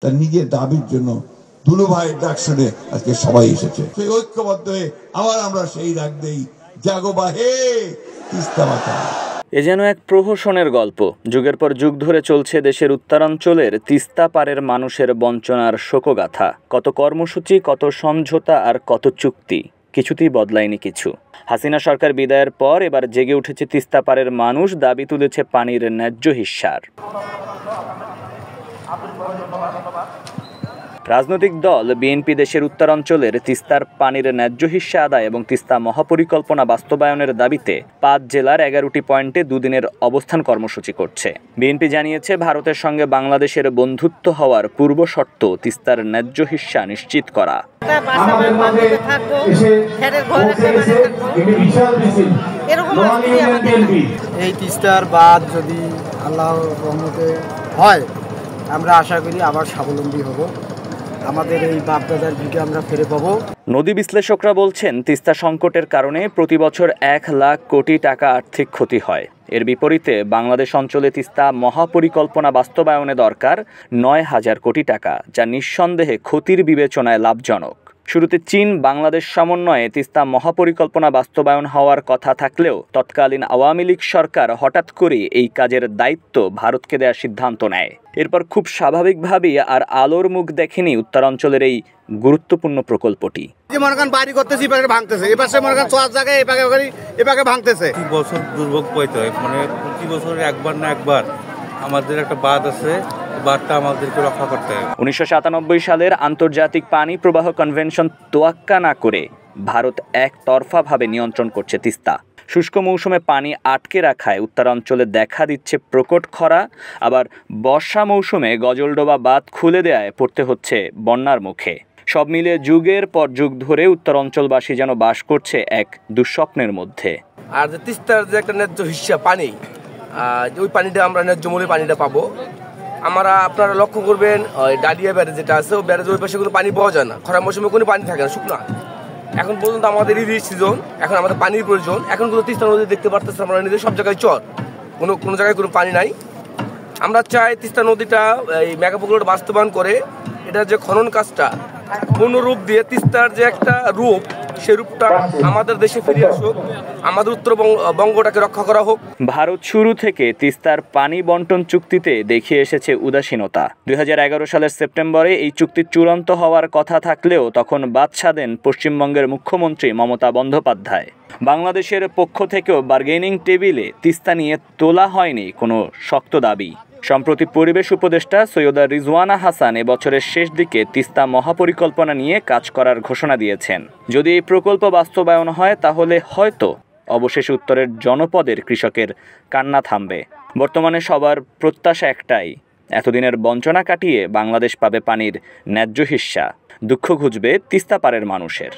তার নিজের দাবির জন্য দুলু ভাইয়ের ডাক শুনে আজকে সবাই এসেছে। সেই ঐক্যবদ্ধ হয়ে আবার আমরা সেই ডাক দেই, জাগো বাহে তিস্তা মাতা। এ যেন এক প্রহসনের গল্প। যুগের পর যুগ ধরে চলছে দেশের উত্তরাঞ্চলের তিস্তা পারের মানুষের বঞ্চনার শোকগাথা। কত কর্মসূচি, কত সমঝোতা আর কত চুক্তি, কিছুতেই বদলায়নি কিছু। হাসিনা সরকার বিদায়ের পর এবার জেগে উঠেছে তিস্তা পারের মানুষ, দাবি তুলেছে পানির ন্যায্য হিস্যার। রাজনৈতিক দল বিএনপি দেশের উত্তরাঞ্চলের তিস্তার পানির ন্যায্য হিস্যা আদায় এবং তিস্তা মহাপরিকল্পনা বাস্তবায়নের দাবিতে ৫ জেলার ১১টি পয়েন্টে দুদিনের অবস্থান কর্মসূচি করছে। বিএনপি জানিয়েছে, ভারতের সঙ্গে বাংলাদেশের বন্ধুত্ব হওয়ার পূর্ব শর্ত তিস্তার ন্যায্য হিস্যা নিশ্চিত করা। এই তিস্তার বাঁধ যদি আল্লাহর রহমতে হয়, আমরা আশা করি আবার স্বাবলম্বী হব, আমাদের এই বাপদাদার ভিটে আমরা ফিরে পাবো। নদী বিশ্লেষকরা বলছেন, তিস্তা সংকটের কারণে প্রতি বছর ১ লাখ কোটি টাকা আর্থিক ক্ষতি হয়। এর বিপরীতে বাংলাদেশ অঞ্চলে তিস্তা মহাপরিকল্পনা বাস্তবায়নে দরকার ৯,০০০ কোটি টাকা, যা নিঃসন্দেহে ক্ষতির বিবেচনায় লাভজনক। শুরুতে চীন বাংলাদেশ সমন্বয়ে তিস্তা মহাপরিকল্পনা বাস্তবায়ন হওয়ার কথা থাকলেও তৎকালীন আওয়ামী লীগ সরকার হঠাৎ করে এই কাজের দায়িত্ব ভারতকে দেওয়ার সিদ্ধান্ত নেয়। এরপর খুব স্বাভাবিকভাবেই আর আলোর মুখ দেখেনি উত্তরাঞ্চলের এই গুরুত্বপূর্ণ প্রকল্পটি। বাড়ি করতেছি, ভাঙতেছে, এপাশে মনে করেন ৬ জায়গায় এপাকে ভাঙতেছে। প্রতি বছর দুর্ভোগ পাইতে হয়, মানে প্রতি বছর একবার না একবার আমাদের একটা বাঁধ আছে, বাঁধটা আমাদেরকে রক্ষা করতে হবে। ১৯৯৭ সালের আন্তর্জাতিক পানি প্রবাহ কনভেনশন তোয়াক্কা না করে ভারত একতরফাভাবে নিয়ন্ত্রণ করছে তিস্তা। শুষ্ক মৌসুমে পানি আটকে রাখায় উত্তরাঞ্চলে দেখা দিচ্ছে প্রকট খরা, আবার বর্ষা মৌসুমে গজলডোবা বাঁধ খুলে দেয়ায় পড়তে হচ্ছে বন্যার মুখে। সব মিলিয়ে যুগের পর যুগ ধরে উত্তরাঞ্চলবাসী যেন বাস করছে এক দুঃস্বপ্নের মধ্যে। আর যে তিস্তার যে একটা ন্যায্য হিস্যা পানি, ওই পানিটা আমরা ন্যায্য মূল্যে পানিটা পাবো। আপনারা লক্ষ্য করবেন, ডালিয়া ব্যারেজ যেটা আছে, ওই ব্যারেজ ওই পাশে কোনো পানি পাওয়া যায় না, খরা মৌসুমে কোনো পানি থাকে না, শুকনা। এখন পর্যন্ত আমাদের ইরিশ সিজন, এখন আমাদের পানির প্রয়োজন। এখন কোনো তিস্তা নদী দেখতে পারতেছে আমরা নিজেদের সব জায়গায় চর, কোনো জায়গায় কোনো পানি নাই। আমরা চাই তিস্তা নদীটা এই মেগা প্রকল্পটা বাস্তবায়ন করে এটা যে খনন কাজটা পূর্ণ রূপ দিয়ে তিস্তার যে একটা রূপ, সে রূপটা আমাদের দেশে ফিরে আসুক, আমাদের উত্তরবঙ্গটাকে রক্ষা করা হোক। ভারত শুরু থেকে তিস্তার পানি বন্টন চুক্তিতে দেখিয়ে এসেছে উদাসীনতা। ২০১১ সালের সেপ্টেম্বরে এই চুক্তি চূড়ান্ত হওয়ার কথা থাকলেও তখন বাদশা দেন পশ্চিমবঙ্গের মুখ্যমন্ত্রী মমতা বন্দ্যোপাধ্যায়। বাংলাদেশের পক্ষ থেকেও বার্গেনিং টেবিলে তিস্তা নিয়ে তোলা হয়নি কোনো শক্ত দাবি। সম্প্রতি পরিবেশ উপদেষ্টা সৈয়দা রিজওয়ানা হাসান এবছরের শেষ দিকে তিস্তা মহাপরিকল্পনা নিয়ে কাজ করার ঘোষণা দিয়েছেন। যদি এই প্রকল্প বাস্তবায়ন হয়, তাহলে হয়তো অবশেষে উত্তরের জনপদের কৃষকের কান্না থামবে। বর্তমানে সবার প্রত্যাশা একটাই, এতদিনের বঞ্চনা কাটিয়ে বাংলাদেশ পাবে পানির ন্যায্য হিস্যা, দুঃখ ঘুচবে তিস্তা পারের মানুষের।